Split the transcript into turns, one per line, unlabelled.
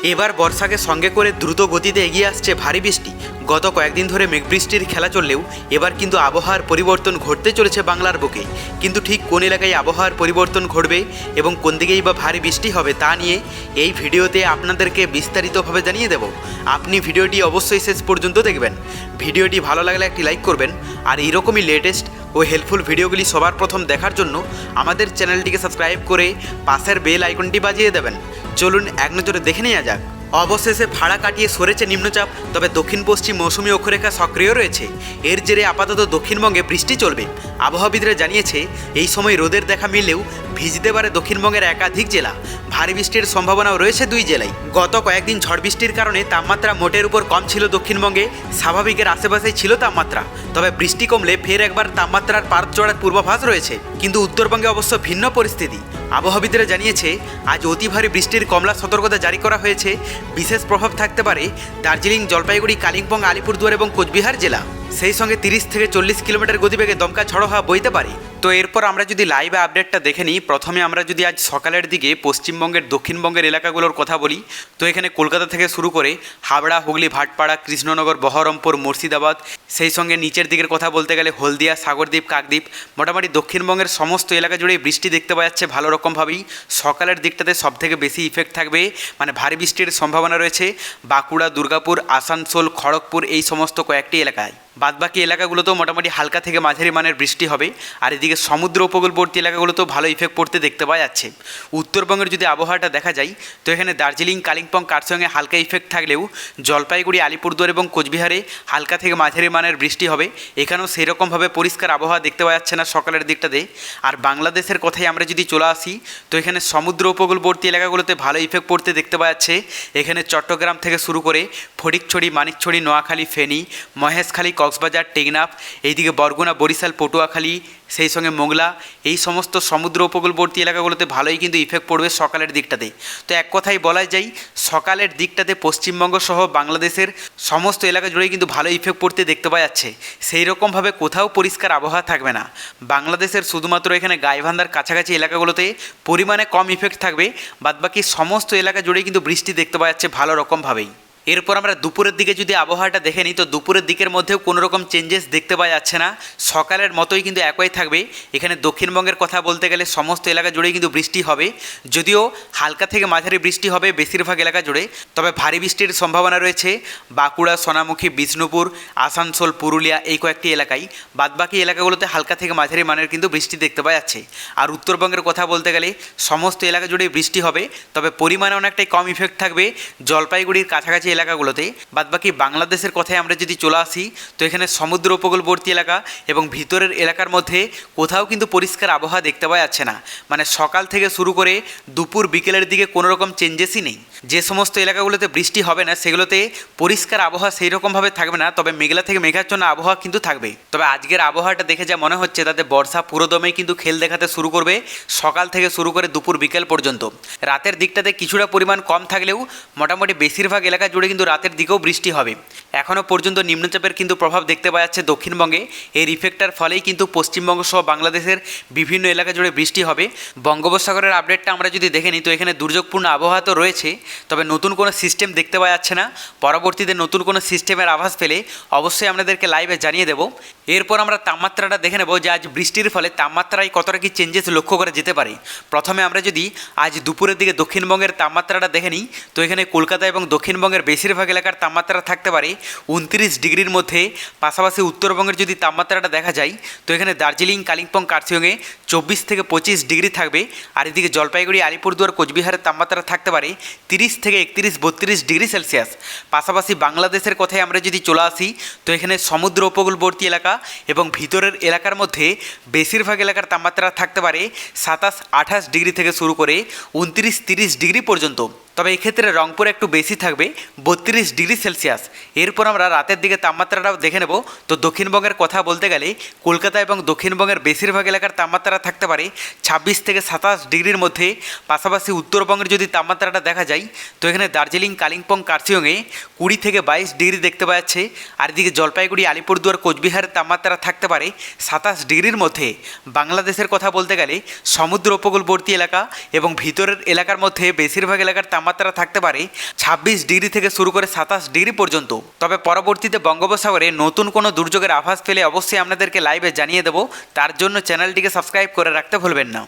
এবার বর্ষাকে সঙ্গে করে দ্রুত গতিতে এগিয়ে আসছে ভারী বৃষ্টি। গত কয়েকদিন ধরে মেঘবৃষ্টির খেলা চললেও এবার কিন্তু আবহাওয়ার পরিবর্তন ঘটতে চলেছে বাংলার বুকে। কিন্তু ঠিক কোন এলাকায় আবহাওয়ার পরিবর্তন ঘটবে এবং কোন দিকেই বা ভারী বৃষ্টি হবে তা নিয়ে এই ভিডিওতে আপনাদেরকে বিস্তারিতভাবে জানিয়ে দেব। আপনি ভিডিওটি অবশ্যই শেষ পর্যন্ত দেখবেন। ভিডিওটি ভালো লাগলে একটি লাইক করবেন, আর এইরকমই লেটেস্ট ও হেল্পফুল ভিডিওগুলি সবার প্রথম দেখার জন্য আমাদের চ্যানেলটিকে সাবস্ক্রাইব করে পাশের বেল আইকনটি বাজিয়ে দেবেন। চলুন এক নজরে দেখে নেওয়া যাক। অবশেষে ফাড়া কাটিয়ে সরেছে নিম্নচাপ, তবে দক্ষিণ পশ্চিম মৌসুমী অক্ষরেখা সক্রিয় রয়েছে। এর জেরে আপাতত দক্ষিণবঙ্গে বৃষ্টি চলবে। আবহাওয়াবিদরা জানিয়েছে এই সময় রোদের দেখা মিললেও ভিজতে পারে দক্ষিণবঙ্গের একাধিক জেলা। ভারী বৃষ্টির সম্ভাবনাও রয়েছে দুই জেলায়। গত কয়েকদিন ঝড় বৃষ্টির কারণে তাপমাত্রা মোটের উপর কম ছিল দক্ষিণবঙ্গে, স্বাভাবিকের আশেপাশেই ছিল তাপমাত্রা। তবে বৃষ্টি কমলে ফের একবার তাপমাত্রার পারদ চড়ার পূর্বাভাস রয়েছে। কিন্তু উত্তরবঙ্গে অবশ্য ভিন্ন পরিস্থিতি। আবহাওয়াবিদরা জানিয়েছে আজ অতি ভারী বৃষ্টির কমলা সতর্কতা জারি করা হয়েছে। বিশেষ প্রভাব থাকতে পারে দার্জিলিং, জলপাইগুড়ি, কালিম্পং, আলিপুরদুয়ার এবং কোচবিহার জেলা। সেই সঙ্গে 30 থেকে 40 কিলোমিটার গতিবেগে দমকা ঝড়ো হাওয়া বইতে পারে। তো এরপর আমরা যদি লাইভ আপডেটটা দেখে নিই, প্রথমে আমরা যদি আজ সকালের দিকে পশ্চিমবঙ্গের দক্ষিণবঙ্গের এলাকাগুলোর কথা বলি, তো এখানে কলকাতা থেকে শুরু করে হাবড়া, হুগলি, ভাটপাড়া, কৃষ্ণনগর, বহরমপুর, মুর্শিদাবাদ, সেই সঙ্গে নিচের দিকের কথা বলতে গেলে হলদিয়া, সাগরদ্বীপ, কাকদ্বীপ, মোটামুটি দক্ষিণবঙ্গের সমস্ত এলাকা জুড়েই বৃষ্টি দেখতে পাওয়া যাচ্ছে ভালো রকমভাবেই। সকালের দিকটাতে সবথেকে বেশি ইফেক্ট থাকবে, মানে ভারী বৃষ্টির সম্ভাবনা রয়েছে বাঁকুড়া, দুর্গাপুর, আসানসোল, খড়গপুর, এই সমস্ত কয়েকটি এলাকায়। বাদবাকি এলাকাগুলোতেও মোটামুটি হালকা থেকে মাঝারি মানের বৃষ্টি হবে। আর এদিকে সমুদ্র উপকূলবর্তী এলাকাগুলোতেও ভালো ইফেক্ট পড়তে দেখতে পাওয়া যাচ্ছে। উত্তরবঙ্গের যদি আবহাওয়াটা দেখা যায়, তো এখানে দার্জিলিং, কালিম্পং, কার্সিয়ংয়ে হালকা ইফেক্ট থাকলেও জলপাইগুড়ি, আলিপুরদুয়ার এবং কোচবিহারে হালকা থেকে মাঝারি মানের বৃষ্টি হবে। এখানেও সেরকমভাবে পরিষ্কার আবহাওয়া দেখতে পাওয়া যাচ্ছে না সকালের দিকটাতে। আর বাংলাদেশের কথায় আমরা যদি চলে আসি, তো এখানে সমুদ্র উপকূলবর্তী এলাকাগুলোতে ভালো ইফেক্ট পড়তে দেখতে পাওয়া যাচ্ছে। এখানে চট্টগ্রাম থেকে শুরু করে ফটিকছড়ি, মানিকছড়ি, নোয়াখালী, ফেনী, মহেশখালী, কক্সবাজার, টেকনাফ, এইদিকে বরগুনা, বরিশাল, পটুয়াখালী, সেই সঙ্গে মোংলা, এই সমস্ত সমুদ্র উপকূলবর্তী এলাকাগুলোতে ভালোই কিন্তু ইফেক্ট পড়বে সকালের দিকটাতে। তো এক কথাই বলা যায় সকালের দিকটাতে পশ্চিমবঙ্গ সহ বাংলাদেশের সমস্ত এলাকা জুড়েই কিন্তু ভালো ইফেক্ট পড়তে দেখতে পাওয়া যাচ্ছে। সেই রকমভাবে কোথাও পরিষ্কার আবহাওয়া থাকবে না। বাংলাদেশের শুধুমাত্র এখানে গাইবান্ধার কাছাকাছি এলাকাগুলোতে পরিমাণে কম ইফেক্ট থাকবে। বাদবাকি সমস্ত এলাকা জুড়েই কিন্তু বৃষ্টি দেখতে পাওয়া যাচ্ছে ভালো রকমভাবেই। এরপর আমরা দুপুরের দিকে যদি আবহাওয়াটা দেখে নিই, তো দুপুরের দিকের মধ্যেও কোনো রকম চেঞ্জেস দেখতে পাওয়া যাচ্ছে না। সকালের মতোই কিন্তু একই থাকবে। এখানে দক্ষিণবঙ্গের কথা বলতে গেলে সমস্ত এলাকা জুড়েই কিন্তু বৃষ্টি হবে, যদিও হালকা থেকে মাঝারি বৃষ্টি হবে বেশিরভাগ এলাকা জুড়ে। তবে ভারী বৃষ্টির সম্ভাবনা রয়েছে বাঁকুড়া, সোনামুখী, বিষ্ণুপুর, আসানসোল, পুরুলিয়া, এই কয়েকটি এলাকায়। বাদবাকি এলাকাগুলোতে হালকা থেকে মাঝারি মানের কিন্তু বৃষ্টি দেখতে পাওয়া যাচ্ছে। আর উত্তরবঙ্গের কথা বলতে গেলে সমস্ত এলাকা জুড়েই বৃষ্টি হবে, তবে পরিমাণে অনেকটাই কম ইফেক্ট থাকবে জলপাইগুড়ির কাছাকাছি এলাকাগুলোতে। বাদবাকি বাংলাদেশের কথায় আমরা যদি চলে আসি, তো এখানে সমুদ্র উপকূলবর্তী এলাকা এবং ভিতরের এলাকার মধ্যে কোথাও কিন্তু পরিষ্কার আবহাওয়া দেখতে পাওয়া যাচ্ছে না। মানে সকাল থেকে শুরু করে দুপুর বিকেলের দিকে কোনো রকম চেঞ্জেসই নেই। যে সমস্ত এলাকাগুলোতে বৃষ্টি হবে না সেগুলোতে পরিষ্কার আবহাওয়া সেই রকমভাবে থাকবে না, তবে মেঘলা থেকে মেঘাচ্ছন্ন আবহাওয়া কিন্তু থাকবে। তবে আজকের আবহাওয়াটা দেখে যা মনে হচ্ছে তাতে বর্ষা পুরোদমেই কিন্তু খেল দেখাতে শুরু করবে সকাল থেকে শুরু করে দুপুর বিকেল পর্যন্ত। রাতের দিকটাতে কিছুটা পরিমাণ কম থাকলেও মোটামুটি বেশিরভাগ এলাকা জুড়ে কিন্তু রাতের দিকেও বৃষ্টি হবে। এখনও পর্যন্ত নিম্নচাপের কিন্তু প্রভাব দেখতে পাওয়া যাচ্ছে দক্ষিণবঙ্গে। এর ইফেক্টের ফলেই কিন্তু পশ্চিমবঙ্গ সহ বাংলাদেশের বিভিন্ন এলাকা জুড়ে বৃষ্টি হবে। বঙ্গোপসাগরের আপডেটটা আমরা যদি দেখে নিই, তো এখানে দুর্যোগপূর্ণ আবহাওয়া তো রয়েছে, তবে নতুন কোনো সিস্টেম দেখতে পাওয়া যাচ্ছে না। পরবর্তীতে নতুন কোনো সিস্টেমের আভাস পেলে অবশ্যই আপনাদেরকে লাইভে জানিয়ে দেবো। এরপর আমরা তাপমাত্রাটা দেখে নেব যে আজ বৃষ্টির ফলে তাপমাত্রায় কতটা কি চেঞ্জেস লক্ষ্য করা যেতে পারে। প্রথমে আমরা যদি আজ দুপুরের দিকে দক্ষিণবঙ্গের তাপমাত্রাটা দেখে নিই, তো এখানে কলকাতা এবং দক্ষিণবঙ্গের বেশিরভাগ এলাকার তাপমাত্রা থাকতে পারে 29 ডিগ্রির মধ্যে। পাশাপাশি উত্তরবঙ্গের যদি তাপমাত্রাটা দেখা যায়, তো এখানে দার্জিলিং, কালিম্পং, কার্সিয়ংয়ে 24 থেকে 25 ডিগ্রি থাকবে। আর এদিকে জলপাইগুড়ি, আলিপুরদুয়ার, কোচবিহারের তাপমাত্রা থাকতে পারে 30 থেকে 31, 32 ডিগ্রি সেলসিয়াস। পাশাপাশি বাংলাদেশের কথায় আমরা যদি চলে আসি, তো এখানে সমুদ্র উপকূলবর্তী এলাকা এবং ভিতরের এলাকার মধ্যে বেশিরভাগ এলাকার তাপমাত্রা থাকতে পারে 27, 28 ডিগ্রি থেকে শুরু করে 29, 30 ডিগ্রি পর্যন্ত। তবে এক্ষেত্রে রংপুরে একটু বেশি থাকবে 32 ডিগ্রি সেলসিয়াস। এরপর আমরা রাতের দিকে তাপমাত্রাটাও দেখে নেব। তো দক্ষিণবঙ্গের কথা বলতে গেলে কলকাতা এবং দক্ষিণবঙ্গের বেশিরভাগ এলাকার তাপমাত্রা থাকতে পারে 26 থেকে 27 ডিগ্রির মধ্যে। পাশাপাশি উত্তরবঙ্গের যদি তাপমাত্রাটা দেখা যায়, তো এখানে দার্জিলিং, কালিম্পং, কার্সিয়ংয়ে 20 থেকে 22 ডিগ্রি দেখতে পাওয়া যাচ্ছে। আর এদিকে জলপাইগুড়ি, আলিপুরদুয়ার, কোচবিহারের তাপমাত্রা থাকতে পারে 27 ডিগ্রির মধ্যে। বাংলাদেশের কথা বলতে গেলে সমুদ্র উপকূলবর্তী এলাকা এবং ভিতরের এলাকার মধ্যে বেশিরভাগ এলাকার তাপমাত্রা তাপমাত্রা থাকতে পারে 26 ডিগ্রি থেকে শুরু করে 27 ডিগ্রি পর্যন্ত। তবে পরবর্তীতে বঙ্গোপসাগরে নতুন কোনো দুর্যোগের আভাস পেলে অবশ্যই আপনাদেরকে লাইভে জানিয়ে দেবো। তার জন্য চ্যানেলটিকে সাবস্ক্রাইব করে রাখতে ভুলবেন না।